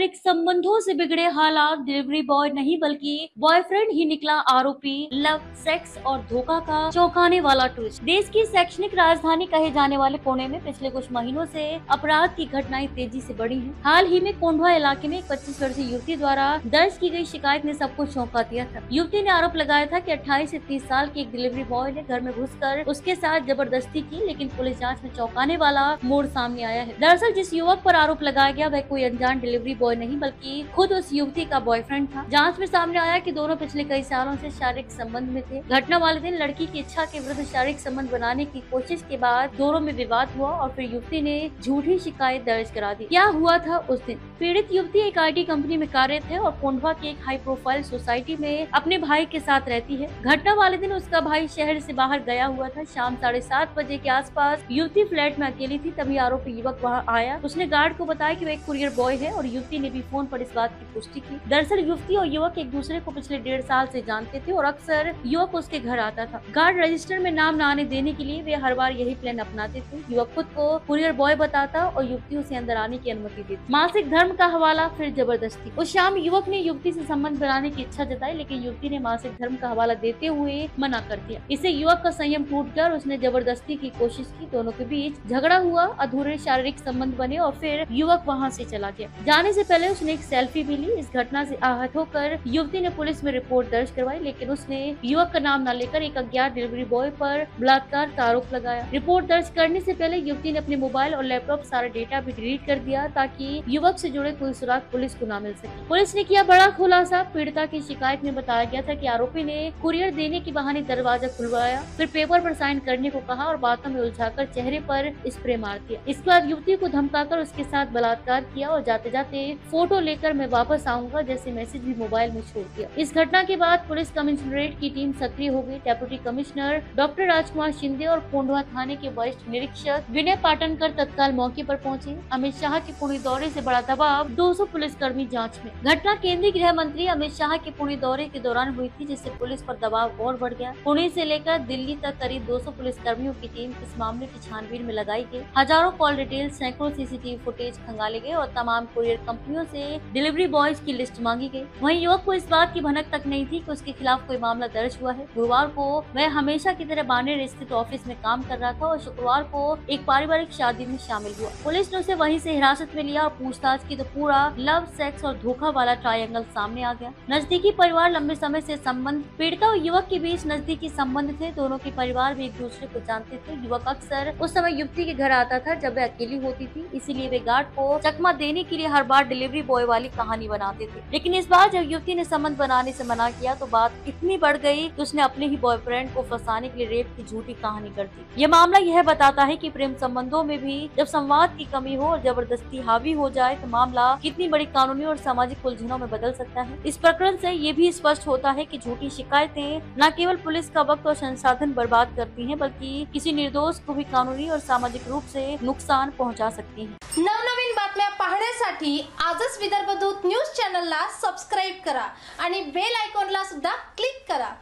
शारीरिक संबंधों से बिगड़े हालात, डिलीवरी बॉय नहीं बल्कि बॉयफ्रेंड ही निकला आरोपी, लव, सेक्स और धोखा का चौंकाने वाला ट्विस्ट। देश की शैक्षणिक राजधानी कहे जाने वाले पुणे में पिछले कुछ महीनों से अपराध की घटनाएं तेजी से बढ़ी हैं। हाल ही में कोंढवा इलाके में एक 25 वर्षीय युवती द्वारा दर्ज की गई शिकायत ने सबको चौंका दिया था। युवती ने आरोप लगाया था कि 28 से 30 साल की एक डिलीवरी बॉय ने घर में घुसकर उसके साथ जबरदस्ती की, लेकिन पुलिस जाँच में चौंकाने वाला मोड़ सामने आया है। दरअसल जिस युवक पर आरोप लगाया गया वह कोई अनजान डिलीवरी बॉय नहीं बल्कि खुद उस युवती का बॉयफ्रेंड था। जांच में सामने आया कि दोनों पिछले कई सालों से शारीरिक संबंध में थे। घटना वाले दिन लड़की की इच्छा के विरुद्ध शारीरिक संबंध बनाने की कोशिश के बाद दोनों में विवाद हुआ और फिर युवती ने झूठी शिकायत दर्ज करा दी। क्या हुआ था उस दिन? पीड़ित युवती एक IT कंपनी में कार्यरत है और कोंढवा की एक हाई प्रोफाइल सोसाइटी में अपने भाई के साथ रहती है। घटना वाले दिन उसका भाई शहर से बाहर गया हुआ था। शाम 7:30 बजे के आसपास युवती फ्लैट में अकेली थी, तभी आरोपी युवक वहां आया। उसने गार्ड को बताया कि वह एक कुरियर बॉय है और युवती ने भी फोन पर इस बात की पुष्टि की। दरअसल युवती और युवक एक दूसरे को पिछले 1.5 साल से जानते थे और अक्सर युवक उसके घर आता था। गार्ड रजिस्टर में नाम न आने देने के लिए वे हर बार यही प्लान अपनाते थे। युवक खुद को कुरियर बॉय बताता और युवती उसे अंदर आने की अनुमति देती। मासिक धर्म का हवाला, फिर जबरदस्ती। उस शाम युवक ने युवती से संबंध बनाने की इच्छा जताई, लेकिन युवती ने मासिक धर्म का हवाला देते हुए मना कर दिया। इससे युवक का संयम टूट गया और उसने जबरदस्ती की कोशिश की। दोनों के बीच झगड़ा हुआ, अधूरे शारीरिक संबंध बने और फिर युवक वहां से चला गया। जाने से पहले उसने एक सेल्फी भी ली। इस घटना से आहत होकर युवती ने पुलिस में रिपोर्ट दर्ज करवाई, लेकिन उसने युवक का नाम न लेकर एक अज्ञात डिलीवरी बॉय पर बलात्कार का आरोप लगाया। रिपोर्ट दर्ज करने से पहले युवती ने अपने मोबाइल और लैपटॉप सारा डेटा भी डिलीट कर दिया ताकि युवक से जुड़े कोई सुराग पुलिस को न मिल सके। पुलिस ने किया बड़ा खुलासा। पीड़िता की शिकायत में बताया गया था कि आरोपी ने कुरियर देने के बहाने दरवाजा खुलवाया, फिर पेपर पर साइन करने को कहा और बातों में उलझाकर चेहरे पर स्प्रे मार दिया। इसके बाद युवती को धमकाकर उसके साथ बलात्कार किया और जाते जाते फोटो लेकर मैं वापस आऊंगा जैसे मैसेज भी मोबाइल में छोड़ दिया। इस घटना के बाद पुलिस कमिश्नरेट की टीम सक्रिय हो गई। डेप्यूटी कमिश्नर डॉक्टर राजकुमार शिंदे और कोंढवा थाने के वरिष्ठ निरीक्षक विनय पाटनकर तत्काल मौके पर पहुंचे। अमित शाह के पुणे दौरे से बड़ा दबाव, 200 पुलिसकर्मी जांच में। घटना केंद्रीय गृह मंत्री अमित शाह के पुणे दौरे के दौरान हुई थी, जिससे पुलिस पर दबाव और बढ़ गया। पुणे से लेकर दिल्ली तक करीब 200 पुलिसकर्मियों की टीम इस मामले की छानबीन में लगाई गई। हजारों कॉल डिटेल, सैकड़ों CCTV फुटेज खंगाले गए और तमाम कुरियर कंपनियों से डिलीवरी बॉयज की लिस्ट मांगी गई। वहीं युवक को इस बात की भनक तक नहीं थी कि उसके खिलाफ कोई मामला दर्ज हुआ है। गुरुवार को वह हमेशा की तरह बानेर स्थित ऑफिस में काम कर रहा था और शुक्रवार को एक पारिवारिक शादी में शामिल हुआ। पुलिस ने उसे वहीं से हिरासत में लिया और पूछताछ की तो पूरा लव, सेक्स और धोखा वाला ट्रायंगल सामने आ गया। नजदीकी परिवार, लंबे समय से संबंध। पीड़िता और युवक के बीच नजदीकी संबंध थे। दोनों के परिवार भी एक दूसरे को जानते थे। युवक अक्सर उस समय युवती के घर आता था जब वह अकेली होती थी, इसीलिए वे गार्ड को चकमा देने के लिए हर बार डिलीवरी बॉय वाली कहानी बनाते थे। लेकिन इस बार जब युवती ने संबंध बनाने से मना किया तो बात इतनी बढ़ गई कि उसने अपने ही बॉयफ्रेंड को फंसाने के लिए रेप की झूठी कहानी कर दी। ये मामला यह बताता है कि प्रेम संबंधों में भी जब संवाद की कमी हो और जबरदस्ती हावी हो जाए तो मामला कितनी बड़ी कानूनी और सामाजिक उलझनों में बदल सकता है। इस प्रकरण से ये भी स्पष्ट होता है कि झूठी शिकायतें न केवल पुलिस का वक्त और संसाधन बर्बाद करती हैं, बल्कि किसी निर्दोष को भी कानूनी और सामाजिक रूप से नुकसान पहुंचा सकती हैं। नवनवीन बातम्या पाहण्यासाठी आजच विदर्भ दूत न्यूज चॅनलला सबस्क्राईब करा आणि बेल आयकॉनला सुद्धा क्लिक करा।